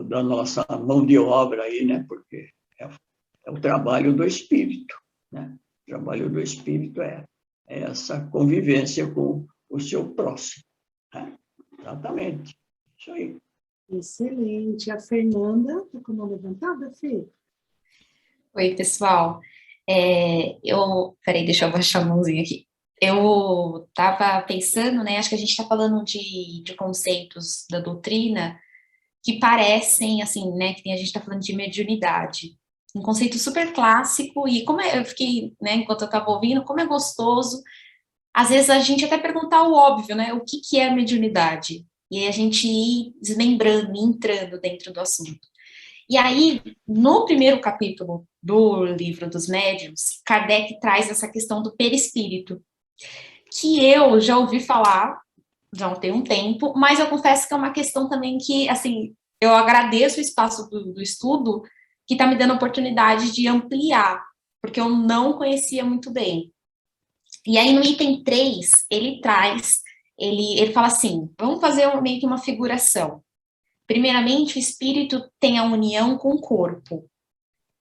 da nossa mão de obra aí, né? Porque é o trabalho do espírito, né? O trabalho do espírito é essa convivência com o seu próximo, né? Exatamente. Isso aí. Excelente. A Fernanda, está com a mão levantada, Fê? Oi, pessoal. Peraí, deixa eu baixar a mãozinha aqui. Eu estava pensando, né, acho que a gente está falando de conceitos da doutrina que parecem, assim, né, que a gente está falando de mediunidade. Um conceito super clássico, e eu fiquei, né, enquanto eu estava ouvindo, como é gostoso, às vezes a gente até perguntar o óbvio, né, o que é mediunidade? E aí a gente ir desmembrando, entrando dentro do assunto. E aí, no primeiro capítulo do livro dos médiuns, Kardec traz essa questão do perispírito, que eu já ouvi falar, já tem um tempo, mas eu confesso que é uma questão também que, assim, eu agradeço o espaço do estudo, que está me dando a oportunidade de ampliar, porque eu não conhecia muito bem. E aí no item 3, ele traz, ele fala assim, vamos fazer meio que uma figuração. Primeiramente, o espírito tem a união com o corpo,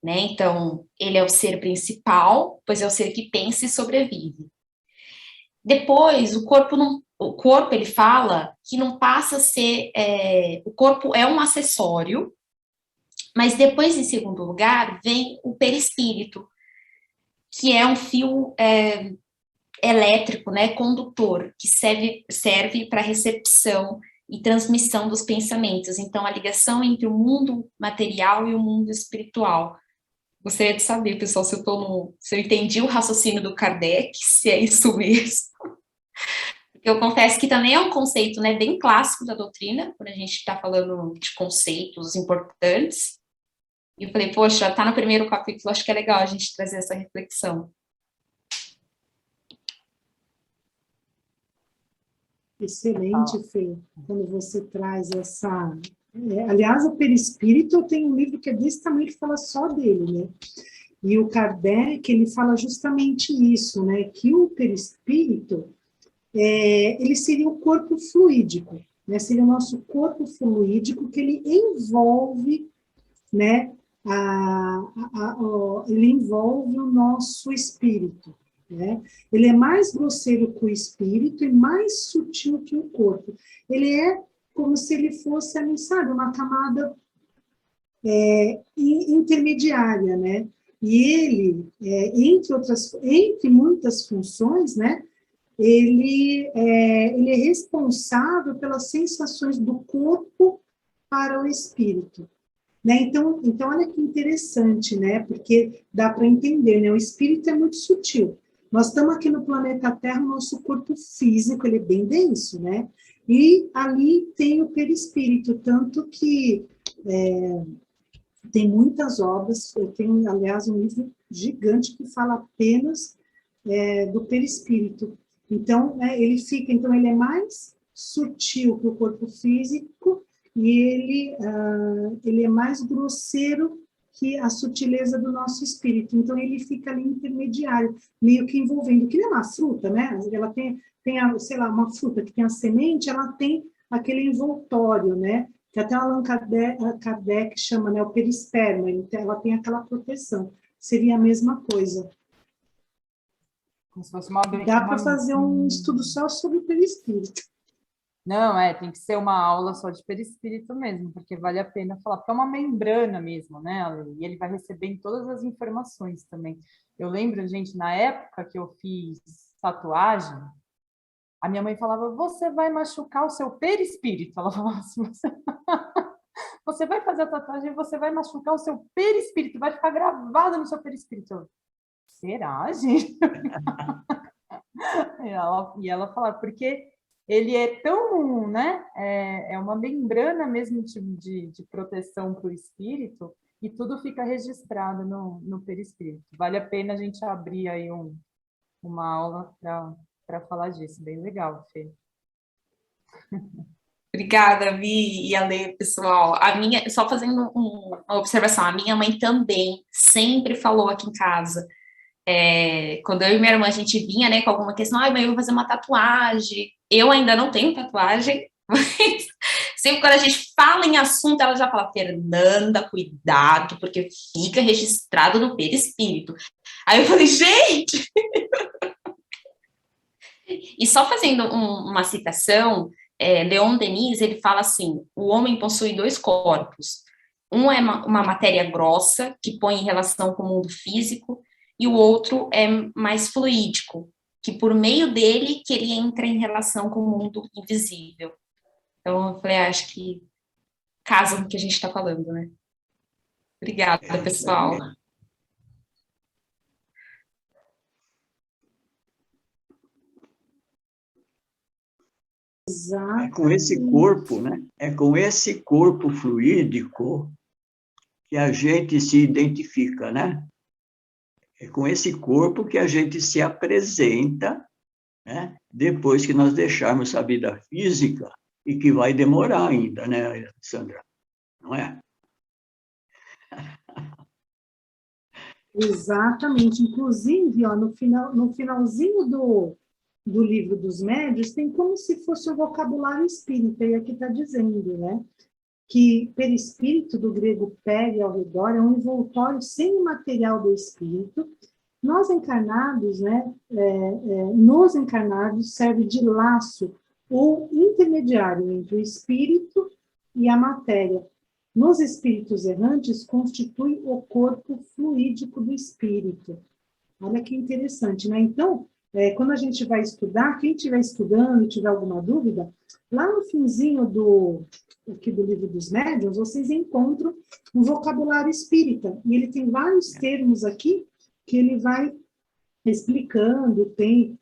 né? Então, ele é o ser principal, pois é o ser que pensa e sobrevive. Depois, o corpo ele fala que não passa a ser, o corpo é um acessório, mas depois, em segundo lugar, vem o perispírito, que é um fio elétrico, né, condutor, que serve para recepção e transmissão dos pensamentos. Então, a ligação entre o mundo material e o mundo espiritual. Gostaria de saber, pessoal, se eu entendi o raciocínio do Kardec, se é isso mesmo. Eu confesso que também é um conceito, né, bem clássico da doutrina, quando a gente está falando de conceitos importantes. E eu falei, poxa, está no primeiro capítulo, acho que é legal a gente trazer essa reflexão. Excelente, Fê, quando você traz essa... aliás, o perispírito, eu tenho um livro que é desse tamanho que fala só dele, né? E o Kardec, ele fala justamente isso, né? Que o perispírito, ele seria o corpo fluídico, né? Seria o nosso corpo fluídico que ele envolve, né? Ele envolve o nosso espírito, né? Ele é mais grosseiro que o espírito e mais sutil que o corpo. Ele é como se ele fosse, sabe, uma camada intermediária, né? E ele, entre muitas funções, né? Ele é responsável pelas sensações do corpo para o espírito. Né? Então, olha que interessante, né? Porque dá para entender, né? O espírito é muito sutil. Nós estamos aqui no planeta Terra, o nosso corpo físico, ele é bem denso, né? E ali tem o perispírito, tanto que tem muitas obras, eu tenho, aliás, um livro gigante que fala apenas do perispírito. Então, ele é mais sutil que o corpo físico, e ele é mais grosseiro que a sutileza do nosso espírito. Então, ele fica ali intermediário, meio que envolvendo, que nem uma fruta, né? Ela tem sei lá, uma fruta que tem a semente, ela tem aquele envoltório, né? Que até Allan Kardec chama, né, o perisperma, ela tem aquela proteção. Seria a mesma coisa. Como se fosse uma... Dá para fazer um estudo só sobre o perispírito. Não, tem que ser uma aula só de perispírito mesmo, porque vale a pena falar, porque é uma membrana mesmo, né? E ele vai recebendo todas as informações também. Eu lembro, gente, na época que eu fiz tatuagem, a minha mãe falava, você vai machucar o seu perispírito. Ela falava assim, você vai fazer a tatuagem e você vai machucar o seu perispírito, vai ficar gravado no seu perispírito. Será, gente? E ela falava, porque ele é tão, né, é uma membrana mesmo de proteção para o espírito, e tudo fica registrado no perispírito. Vale a pena a gente abrir aí uma aula para falar disso, bem legal, Fê. Obrigada, Vi e Ale, pessoal. Só fazendo uma observação, a minha mãe também sempre falou aqui em casa, quando eu e minha irmã, a gente vinha, né, com alguma questão, mãe, eu vou fazer uma tatuagem. Eu ainda não tenho tatuagem, mas sempre quando a gente fala em assunto, ela já fala, Fernanda, cuidado, porque fica registrado no perispírito. Aí eu falei, gente! E só fazendo uma citação, Leon Denis, ele fala assim, o homem possui 2 corpos. Um é uma matéria grossa, que põe em relação com o mundo físico, e o outro é mais fluídico, que por meio dele que ele entra em relação com o mundo invisível. Então, eu falei, acho que casa no que a gente está falando, né? Obrigada, pessoal. Exato. É com esse corpo, né? É com esse corpo fluídico que a gente se identifica, né? É com esse corpo que a gente se apresenta, né? Depois que nós deixarmos a vida física, e que vai demorar ainda, né, Sandra? Não é? Exatamente. Inclusive, ó, no finalzinho do livro dos médios, tem como se fosse o vocabulário espírita, e aqui está dizendo, né? Que perispírito, do grego peri, ao redor, é um envoltório semimaterial do espírito. Nós encarnados, né? Nos encarnados serve de laço ou intermediário entre o espírito e a matéria. Nos espíritos errantes, constitui o corpo fluídico do espírito. Olha que interessante, né? Então, quando a gente vai estudar, quem estiver estudando e tiver alguma dúvida, lá no finzinho aqui do livro dos médiuns, vocês encontram um vocabulário espírita. E ele tem vários termos aqui que ele vai explicando, tem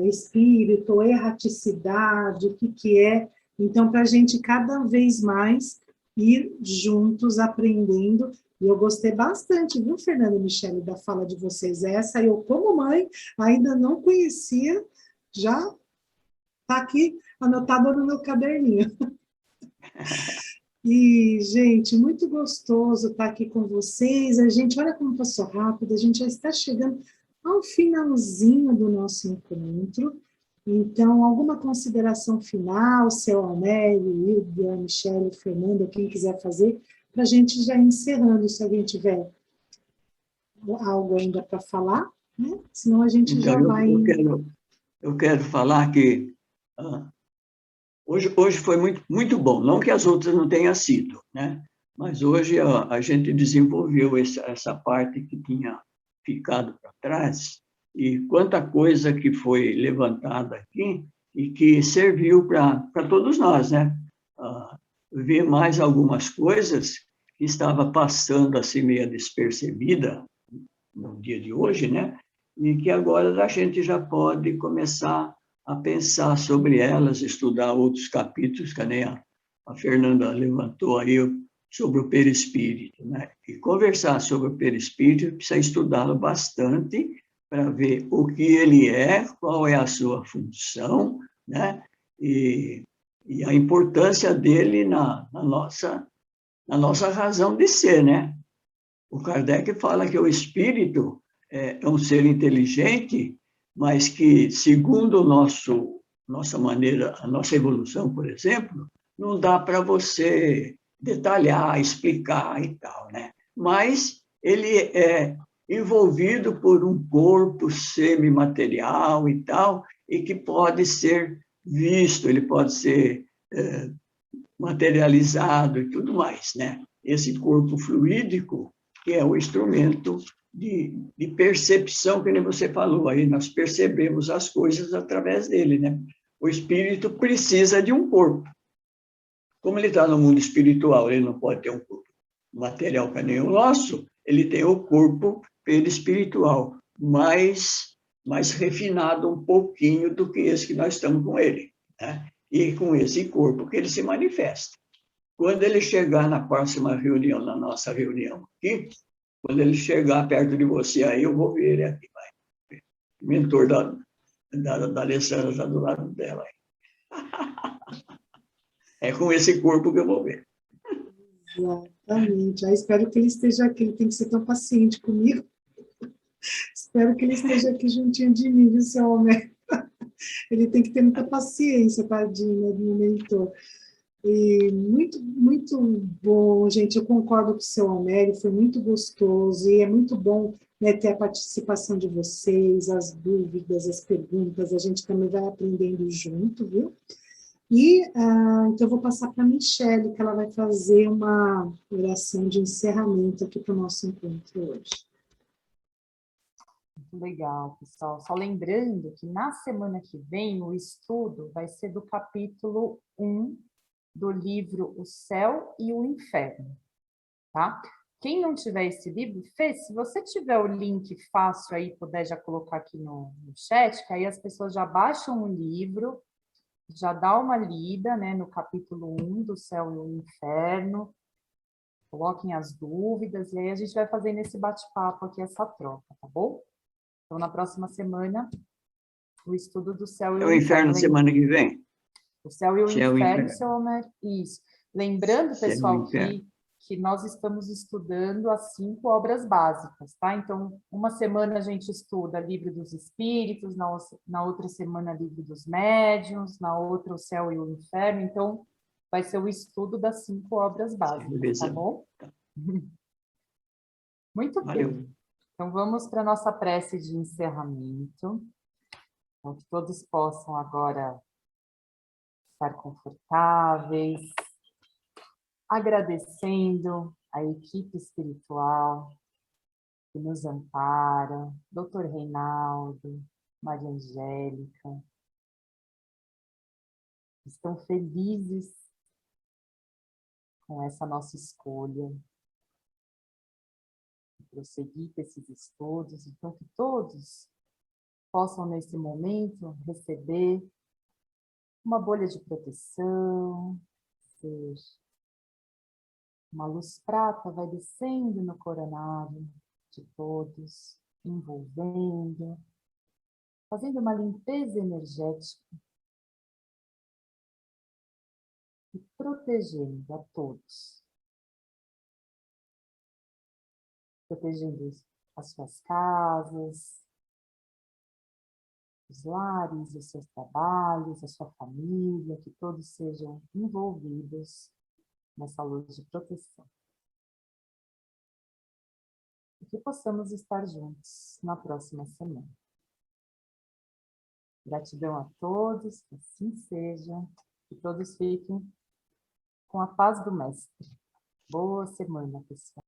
espírito, erraticidade, o que é. Então, para a gente cada vez mais ir juntos aprendendo. E eu gostei bastante, viu, Fernanda e Michele, da fala de vocês. Essa eu, como mãe, ainda não conhecia, já está aqui anotada no meu caderninho. E, gente, muito gostoso estar aqui com vocês. A gente, olha como passou rápido, a gente já está chegando ao finalzinho do nosso encontro. Então, alguma consideração final, seu Amélie, Hilda, Michele, Fernanda, quem quiser fazer, para a gente já encerrando, se alguém tiver algo ainda para falar, né? Senão a gente Então, já vai... Eu quero falar que hoje foi muito bom, não que as outras não tenham sido, né? Mas hoje a gente desenvolveu essa parte que tinha ficado para trás, e quanta coisa que foi levantada aqui e que serviu para todos nós, né? Ver mais algumas coisas que estava passando assim meio despercebida no dia de hoje, né? E que agora a gente já pode começar a pensar sobre elas, estudar outros capítulos, que nem a Fernanda levantou aí, sobre o perispírito, né? E conversar sobre o perispírito precisa estudá-lo bastante para ver o que ele é, qual é a sua função, né? E a importância dele na nossa razão de ser, né? O Kardec fala que o espírito é um ser inteligente, mas que, segundo nossa maneira, a nossa evolução, por exemplo, não dá para você detalhar, explicar e tal, né? Mas ele é envolvido por um corpo semimaterial e tal, e que pode ser visto, ele pode ser materializado e tudo mais, né? Esse corpo fluídico, que é o instrumento de percepção, que nem você falou, aí nós percebemos as coisas através dele, né? O espírito precisa de um corpo. Como ele está no mundo espiritual, ele não pode ter um corpo material que nem o nosso, ele tem o corpo perispiritual, mais refinado um pouquinho do que esse que nós estamos com ele, né? E com esse corpo que ele se manifesta. Quando ele chegar na próxima reunião, na nossa reunião aqui, quando ele chegar perto de você, aí eu vou ver ele aqui, vai. O mentor da Alessandra está do lado dela. É com esse corpo que eu vou ver. Exatamente. Espero que ele esteja aqui, ele tem que ser tão paciente comigo. Espero que ele esteja aqui juntinho de mim, viu, seu homem? Ele tem que ter muita paciência, tadinho, do meu mentor. E muito bom, gente. Eu concordo com o seu Almério, foi muito gostoso e é muito bom, né, ter a participação de vocês, as dúvidas, as perguntas. A gente também vai aprendendo junto, viu? E então eu vou passar para a Michele, que ela vai fazer uma oração de encerramento aqui para o nosso encontro hoje. Muito legal, pessoal. Só lembrando que na semana que vem o estudo vai ser do capítulo 1 do livro O Céu e o Inferno, tá? Quem não tiver esse livro, Fê, se você tiver o link fácil aí, puder já colocar aqui no chat, que aí as pessoas já baixam o livro, já dá uma lida, né, no capítulo 1 do Céu e o Inferno, coloquem as dúvidas, e aí a gente vai fazer nesse bate-papo aqui essa troca, tá bom? Então, na próxima semana, o estudo do Céu e o Inferno. Semana que vem? O Céu e o Inferno, seu Homer. Isso. Lembrando, pessoal, que que nós estamos estudando as 5 obras básicas, tá? Então, uma semana a gente estuda Livro dos Espíritos, na outra semana Livro dos Médiuns, na outra o Céu e o Inferno, então vai ser o estudo das 5 obras básicas, Beleza. tá bom? Muito Valeu. bem. Então, vamos para a nossa prece de encerramento, para que todos possam agora estar confortáveis, agradecendo a equipe espiritual que nos ampara, Dr. Reinaldo, Maria Angélica, estão felizes com essa nossa escolha de prosseguir com esses estudos, então que todos possam nesse momento receber uma bolha de proteção, seja uma luz prata vai descendo no coronário de todos, envolvendo, fazendo uma limpeza energética e protegendo a todos. Protegendo as suas casas, os lares, os seus trabalhos, a sua família, que todos sejam envolvidos nessa luz de proteção. E que possamos estar juntos na próxima semana. Gratidão a todos, que assim seja, que todos fiquem com a paz do Mestre. Boa semana, pessoal.